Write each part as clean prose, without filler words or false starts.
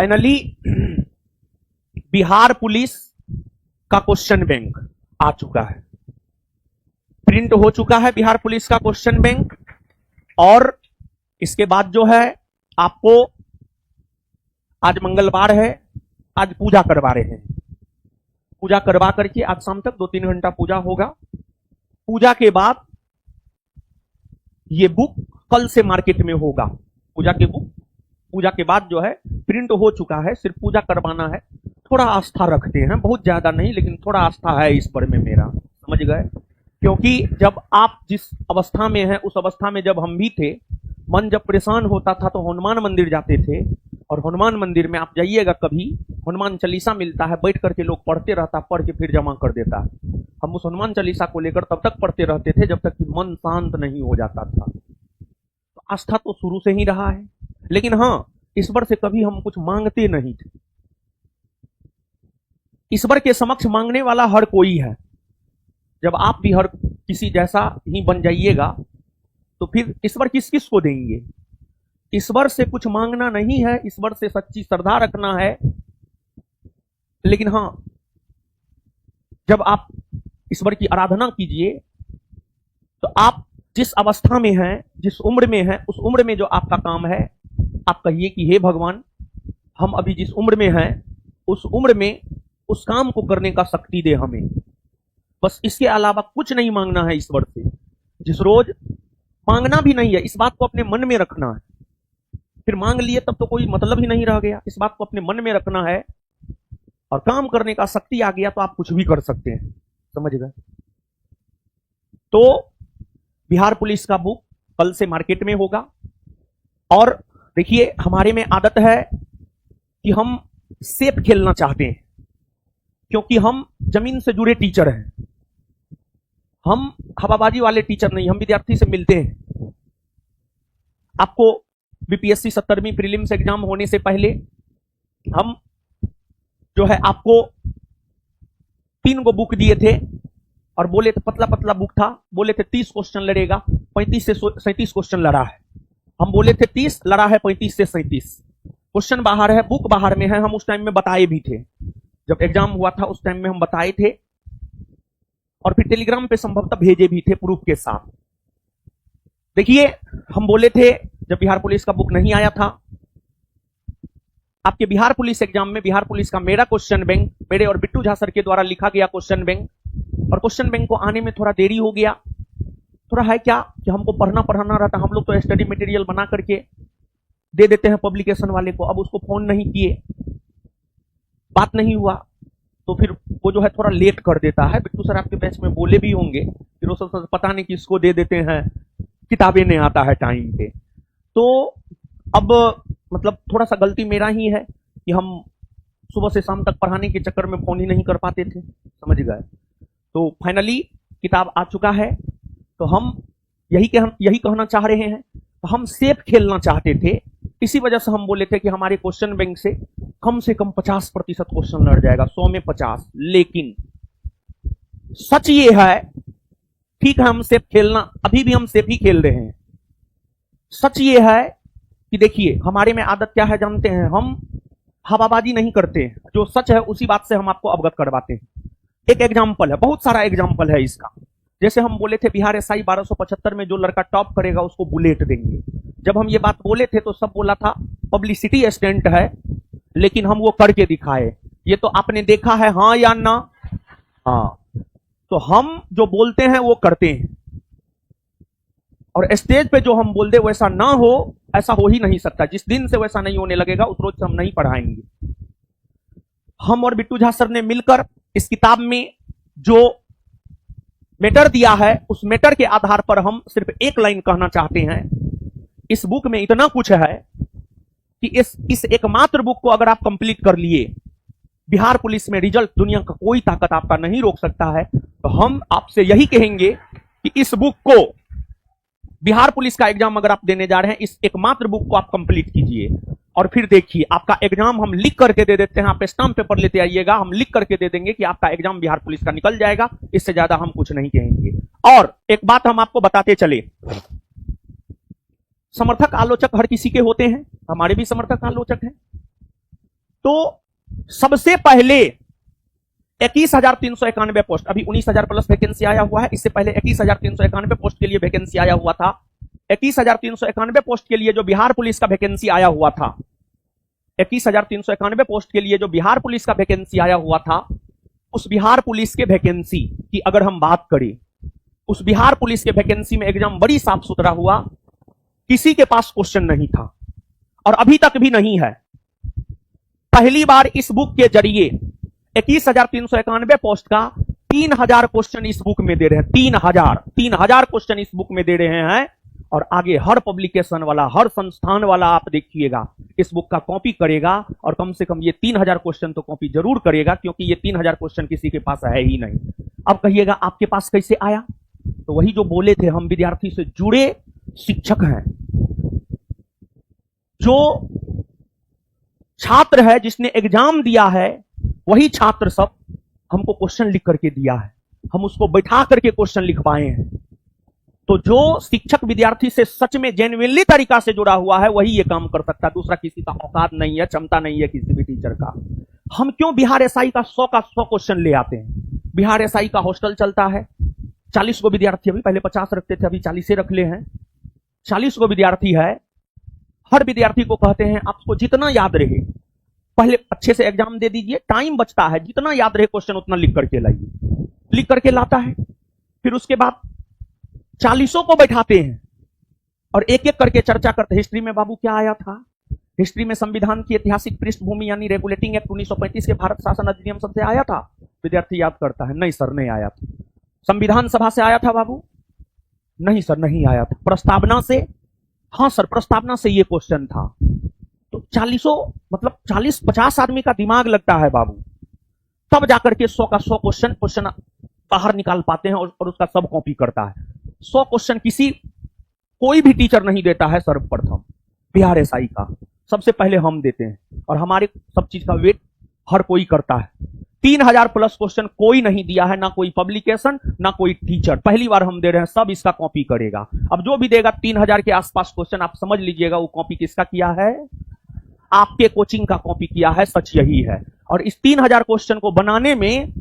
Finally Bihar police का question bank आ चुका है, प्रिंट हो चुका है बिहार पुलिस का क्वेश्चन बैंक। और इसके बाद जो है आपको, आज मंगलवार है, आज पूजा करवा रहे हैं। पूजा करवा करके आज शाम तक 2-3 घंटा पूजा होगा। पूजा के बाद ये बुक कल से मार्केट में होगा। पूजा के बाद जो है प्रिंट हो चुका है, सिर्फ पूजा करवाना है। थोड़ा आस्था रखते हैं, बहुत ज्यादा नहीं, लेकिन थोड़ा आस्था है इस पर में मेरा, समझ गए। क्योंकि जब आप जिस अवस्था में हैं उस अवस्था में जब हम भी थे, मन जब परेशान होता था तो हनुमान मंदिर जाते थे। और हनुमान मंदिर में आप जाइएगा कभी, हनुमान चालीसा मिलता है, बैठ करके लोग पढ़ते रहता, पढ़ के फिर जमा कर देता है। हम उस हनुमान चालीसा को लेकर तब तक पढ़ते रहते थे जब तक कि मन शांत नहीं हो जाता था। तो आस्था तो शुरू से ही रहा है, लेकिन हाँ, ईश्वर से कभी हम कुछ मांगते नहीं थे। ईश्वर के समक्ष मांगने वाला हर कोई है। जब आप भी हर किसी जैसा ही बन जाइएगा तो फिर ईश्वर किस किस को देंगे। ईश्वर से कुछ मांगना नहीं है, ईश्वर से सच्ची श्रद्धा रखना है। लेकिन हां, जब आप ईश्वर की आराधना कीजिए तो आप जिस अवस्था में हैं, जिस उम्र में हैं, उस उम्र में जो आपका काम है, आप कहिए कि हे भगवान, हम अभी जिस उम्र में हैं उस उम्र में उस काम को करने का शक्ति दे हमें। बस इसके अलावा कुछ नहीं मांगना है ईश्वर से। जिस रोज मांगना भी नहीं है, इस बात को अपने मन में रखना है। फिर मांग लिए तब तो कोई मतलब ही नहीं रह गया। इस बात को अपने मन में रखना है और काम करने का शक्ति आ गया तो आप कुछ भी कर सकते हैं, समझ गए। तो बिहार पुलिस का बुक कल से मार्केट में होगा। और देखिए, हमारे में आदत है कि हम सेफ खेलना चाहते हैं, क्योंकि हम जमीन से जुड़े टीचर हैं। हम हवाबाजी वाले टीचर नहीं, हम विद्यार्थी से मिलते हैं। आपको बीपीएससी 70वीं प्रीलिम्स एग्जाम होने से पहले हम जो है आपको 3 गो बुक दिए थे और बोले थे, पतला पतला बुक था, बोले थे 30 क्वेश्चन लड़ेगा, 35 से 37 क्वेश्चन लड़ा है। हम बोले थे 30, लड़ा है 35 से 37। क्वेश्चन बाहर है, बुक बाहर में है। हम उस टाइम में बताए भी थे, जब एग्जाम हुआ था उस टाइम में हम बताए थे और फिर टेलीग्राम पे संभवतः भेजे भी थे प्रूफ के साथ। देखिए, हम बोले थे जब बिहार पुलिस का बुक नहीं आया था, आपके बिहार पुलिस एग्जाम में बिहार पुलिस का मेरा क्वेश्चन बैंक, मेरे और बिट्टू झा सर के द्वारा लिखा गया क्वेश्चन बैंक, और क्वेश्चन बैंक को आने में थोड़ा देरी हो गया। थोड़ा है क्या कि हमको पढ़ना रहता, हम लोग तो स्टडी मटेरियल बना करके दे देते हैं पब्लिकेशन वाले को। अब उसको फोन नहीं किए, बात नहीं हुआ, तो फिर वो जो है थोड़ा लेट कर देता है। बिट्टू सर आपके बैच में बोले भी होंगे, फिर वो सब पता नहीं किसको दे देते हैं, किताबें नहीं आता है टाइम पे। तो अब मतलब थोड़ा सा गलती मेरा ही है कि हम सुबह से शाम तक पढ़ाने के चक्कर में फोन ही नहीं कर पाते थे, समझ गए। तो फाइनली किताब आ चुका है। तो हम यही कहना चाह रहे हैं, तो हम सेफ खेलना चाहते थे। इसी वजह से हम बोले थे कि हमारे क्वेश्चन बैंक से कम 50% क्वेश्चन लड़ जाएगा, 100 में 50। लेकिन सच ये है, ठीक है, हम सेफ खेलना, अभी भी हम सेफ ही खेल रहे हैं। सच ये है कि देखिए, हमारे में आदत क्या है जानते हैं, हम हवाबाजी नहीं करते। जो सच है उसी बात से हम आपको अवगत करवाते हैं। एक एग्जाम्पल है, बहुत सारा एग्जाम्पल है इसका। जैसे हम बोले थे बिहार एसआई 1275 में जो लड़का टॉप करेगा उसको बुलेट देंगे। जब हम ये बात बोले थे तो सब बोला था पब्लिसिटी स्टंट है, लेकिन हम वो करके दिखाए। ये तो आपने देखा है, हाँ या ना? हाँ। तो हम जो बोलते हैं वो करते हैं, और स्टेज पे जो हम बोल दे वैसा ना हो, ऐसा हो ही नहीं सकता। जिस दिन से वैसा नहीं होने लगेगा उस रोज से हम नहीं पढ़ाएंगे। हम और बिट्टू झा सर ने मिलकर इस किताब में जो मैटर दिया है, उस मैटर के आधार पर हम सिर्फ एक लाइन कहना चाहते हैं। इस बुक में इतना कुछ है कि इस एकमात्र बुक को अगर आप कंप्लीट कर लिए, बिहार पुलिस में रिजल्ट दुनिया का कोई ताकत आपका नहीं रोक सकता है। तो हम आपसे यही कहेंगे कि इस बुक को, बिहार पुलिस का एग्जाम अगर आप देने जा रहे हैं, इस एकमात्र बुक को आप कंप्लीट कीजिए और फिर देखिए आपका एग्जाम हम लिख करके दे देते हैं। आप स्टाम्प पेपर लेते आइएगा, हम लिख करके दे देंगे कि आपका एग्जाम बिहार पुलिस का निकल जाएगा। इससे ज्यादा हम कुछ नहीं कहेंगे। और एक बात हम आपको बताते चले, समर्थक आलोचक हर किसी के होते हैं, हमारे भी समर्थक आलोचक हैं। तो सबसे पहले 21,391 पोस्ट, अभी 19,000 प्लस वैकेंसी आया हुआ है, इससे पहले 21,391 पोस्ट के लिए वैकेंसी आया हुआ था। 21,391 पोस्ट के लिए जो बिहार पुलिस का वैकेंसी आया हुआ था, 21,391 पोस्ट के लिए जो बिहार पुलिस का वैकेंसी आया हुआ था, उस बिहार पुलिस के वैकेंसी की अगर हम बात करें, उस बिहार पुलिस के वैकेंसी में एग्जाम बड़ी साफ सुथरा हुआ, किसी के पास क्वेश्चन नहीं था और अभी तक भी नहीं है। पहली बार इस बुक के जरिए 21,391 पोस्ट का 3,000 क्वेश्चन इस बुक में दे रहे हैं। 3,000 क्वेश्चन इस बुक में दे रहे हैं और आगे हर पब्लिकेशन वाला, हर संस्थान वाला आप देखिएगा इस बुक का कॉपी करेगा और कम से कम ये 3,000 क्वेश्चन तो कॉपी जरूर करेगा, क्योंकि ये 3,000 क्वेश्चन किसी के पास है ही नहीं। अब कहिएगा आपके पास कैसे आया? तो वही जो बोले थे, हम विद्यार्थी से जुड़े शिक्षक हैं। जो छात्र है जिसने एग्जाम दिया है, वही छात्र सब हमको क्वेश्चन लिख करके दिया है, हम उसको बैठा करके क्वेश्चन लिख पाए हैं। तो जो शिक्षक विद्यार्थी से सच में जेन्युइनली तरीका से जुड़ा हुआ है, वही ये काम कर सकता है। दूसरा किसी का औकात नहीं है, क्षमता नहीं है किसी भी टीचर का। हम क्यों बिहार एसआई का 100 क्वेश्चन ले आते हैं? बिहार एसआई का हॉस्टल चलता है, 40 गो विद्यार्थी, अभी पहले 50 रखते थे, अभी 40 रख ले हैं। 40 गो विद्यार्थी है, हर विद्यार्थी को कहते हैं आपको जितना याद रहे पहले अच्छे से एग्जाम दे दीजिए, टाइम बचता है, जितना याद रहे क्वेश्चन उतना लिख करके लाइए। लिख करके लाता है, फिर उसके बाद 40 को बैठाते हैं और एक एक करके चर्चा करते हैं। हिस्ट्री में बाबू क्या आया था? हिस्ट्री में संविधान की ऐतिहासिक पृष्ठभूमि यानी रेगुलेटिंग एक्ट 1935 के भारत शासन अधिनियम सबसे आया था? विद्यार्थी याद करता है, नहीं सर नहीं आया था। संविधान सभा से आया था बाबू? नहीं सर नहीं आया था। प्रस्तावना से? हाँ सर प्रस्तावना से ये क्वेश्चन था। तो 40 40-50 आदमी का दिमाग लगता है बाबू, तब जाकर के 100 क्वेश्चन बाहर निकाल पाते हैं और उसका सब कॉपी करता है। 100 क्वेश्चन कोई भी टीचर नहीं देता है सर्वप्रथम, बिहार एसआई का सबसे पहले हम देते हैं और हमारे सब चीज का वेट हर कोई करता है। 3,000 प्लस क्वेश्चन कोई नहीं दिया है, ना कोई पब्लिकेशन ना कोई टीचर, पहली बार हम दे रहे हैं, सब इसका कॉपी करेगा। अब जो भी देगा 3,000 के आसपास क्वेश्चन, आप समझ लीजिएगा वो कॉपी किसका किया है? आपके कोचिंग का कॉपी किया है, सच यही है। और इस 3,000 क्वेश्चन को बनाने में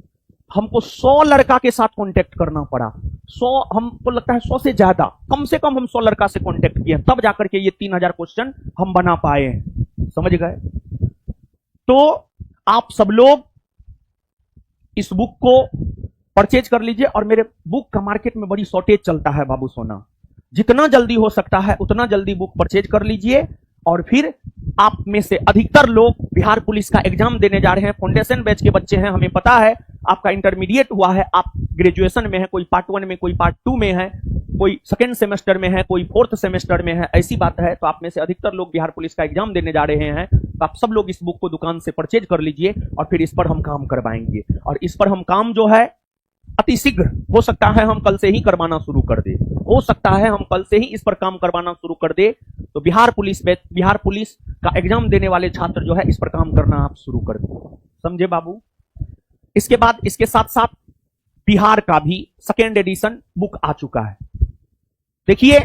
हमको 100 लड़का के साथ कांटेक्ट करना पड़ा। 100, हमको लगता है 100 से ज्यादा, कम से कम हम 100 लड़का से कांटेक्ट किए, तब जाकर के ये 3,000 क्वेश्चन हम बना पाए हैं। समझ गए? तो आप सब लोग इस बुक को परचेज कर लीजिए और मेरे बुक का मार्केट में बड़ी शॉर्टेज चलता है बाबू सोना, जितना जल्दी हो सकता है उतना जल्दी बुक परचेज कर लीजिए। और फिर आप में से अधिकतर लोग बिहार पुलिस का एग्जाम देने जा रहे हैं, फाउंडेशन बैच के बच्चे हैं, हमें पता है आपका इंटरमीडिएट हुआ है, आप ग्रेजुएशन में है, कोई पार्ट 1 में, कोई पार्ट 2 में है, कोई सेकेंड सेमेस्टर में है, कोई 4th सेमेस्टर में है, ऐसी बात है। तो आप में से अधिकतर लोग बिहार पुलिस का एग्जाम देने जा रहे हैं, तो आप सब लोग इस बुक को दुकान से परचेज कर लीजिए और फिर इस पर हम काम करवाएंगे। और इस पर हम काम जो है अति शीघ्र, हो सकता है हम कल से ही करवाना शुरू कर दे, हो सकता है हम कल से ही इस पर काम करवाना शुरू कर दे। तो बिहार पुलिस का एग्जाम देने वाले छात्र जो है इस पर काम करना आप शुरू कर दे, समझे बाबू? इसके बाद इसके साथ साथ बिहार का भी 2nd एडिशन बुक आ चुका है। देखिए,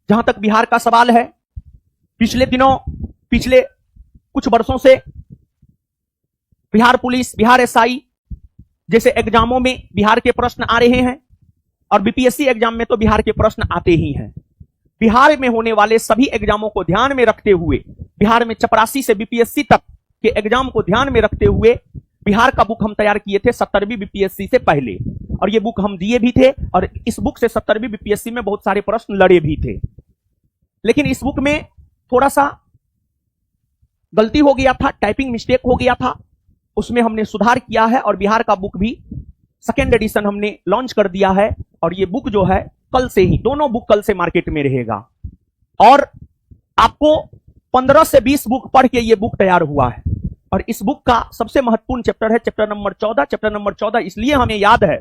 जहां तक बिहार का सवाल है, पिछले कुछ वर्षों से बिहार पुलिस, बिहार एसआई जैसे एग्जामों में बिहार के प्रश्न आ रहे हैं और बीपीएससी एग्जाम में तो बिहार के प्रश्न आते ही हैं। बिहार में होने वाले सभी एग्जामों को ध्यान में रखते हुए, बिहार में चपरासी से बीपीएससी तक के एग्जाम को ध्यान में रखते हुए बिहार का बुक हम तैयार किए थे 70वीं बीपीएससी से पहले, और ये बुक हम दिए भी थे और इस बुक से 70वीं बीपीएससी में बहुत सारे प्रश्न लड़े भी थे। लेकिन इस बुक में थोड़ा सा गलती हो गया था, टाइपिंग मिस्टेक हो गया था, उसमें हमने सुधार किया है और बिहार का बुक भी 2nd एडिशन हमने लॉन्च कर दिया है। और ये बुक जो है कल से ही, दोनों बुक कल से मार्केट में रहेगा और आपको 15 से 20 बुक पढ़ के ये बुक तैयार हुआ है। और इस बुक का सबसे महत्वपूर्ण चैप्टर है चैप्टर नंबर 14। चैप्टर नंबर 14 इसलिए हमें याद है,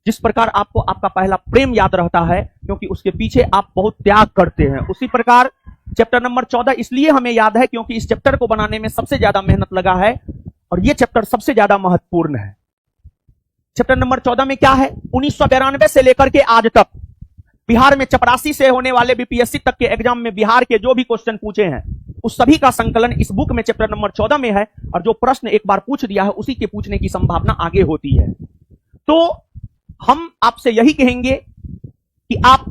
जिस प्रकार आपको आपका पहला प्रेम याद रहता है क्योंकि उसके पीछे आप बहुत त्याग करते हैं, उसी प्रकार चैप्टर नंबर 14 इसलिए हमें याद है क्योंकि इस चैप्टर को बनाने में सबसे ज्यादा मेहनत लगा है और ये चैप्टर सबसे ज्यादा महत्वपूर्ण है। चैप्टर नंबर 14 में क्या है? 1992 से लेकर के आज तक बिहार में चपरासी से होने वाले बीपीएससी तक के एग्जाम में बिहार के जो भी क्वेश्चन पूछे हैं उस सभी का संकलन इस बुक में चैप्टर नंबर 14 में है, और जो प्रश्न एक बार पूछ दिया है उसी के पूछने की संभावना आगे होती है। तो हम आपसे यही कहेंगे कि आप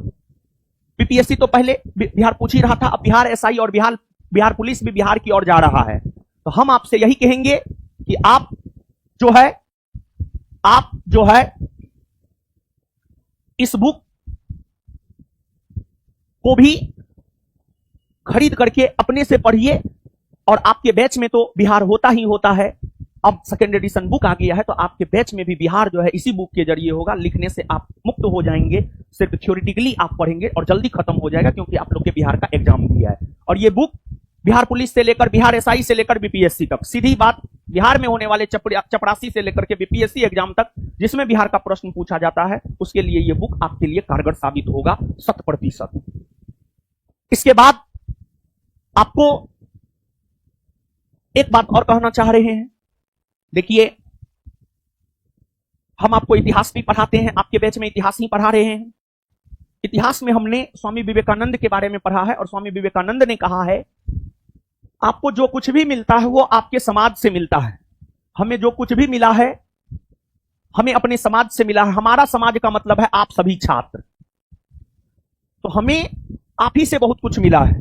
बीपीएससी तो पहले बिहार पूछ ही रहा था, अब बिहार एसआई और बिहार पुलिस भी बिहार की ओर जा रहा है। तो हम आपसे यही कहेंगे कि आप जो है इस बुक को भी खरीद करके अपने से पढ़िए, और आपके बैच में तो बिहार होता ही होता है। अब सेकेंड एडिशन बुक आ गया है तो आपके बैच में भी बिहार जो है इसी बुक के जरिए होगा। लिखने से आप मुक्त हो जाएंगे, सिर्फ थ्योरेटिकली आप पढ़ेंगे और जल्दी खत्म हो जाएगा, क्योंकि आप लोग के बिहार का एग्जाम दिया है। और ये बुक बिहार पुलिस से लेकर बिहार एसआई से लेकर बीपीएससी तक, सीधी बात बिहार में होने वाले चपरासी से लेकर के बीपीएससी एग्जाम तक जिसमें बिहार का प्रश्न पूछा जाता है, उसके लिए ये बुक आपके लिए कारगर साबित होगा 100%। इसके बाद आपको एक बात और कहना चाह रहे हैं। देखिए, हम आपको इतिहास भी पढ़ाते हैं, आपके बैच में इतिहास ही पढ़ा रहे हैं। इतिहास में हमने स्वामी विवेकानंद के बारे में पढ़ा है, और स्वामी विवेकानंद ने कहा है आपको जो कुछ भी मिलता है वो आपके समाज से मिलता है। हमें जो कुछ भी मिला है हमें अपने समाज से मिला है। हमारा समाज का मतलब है आप सभी छात्र। तो हमें आप ही से बहुत कुछ मिला है।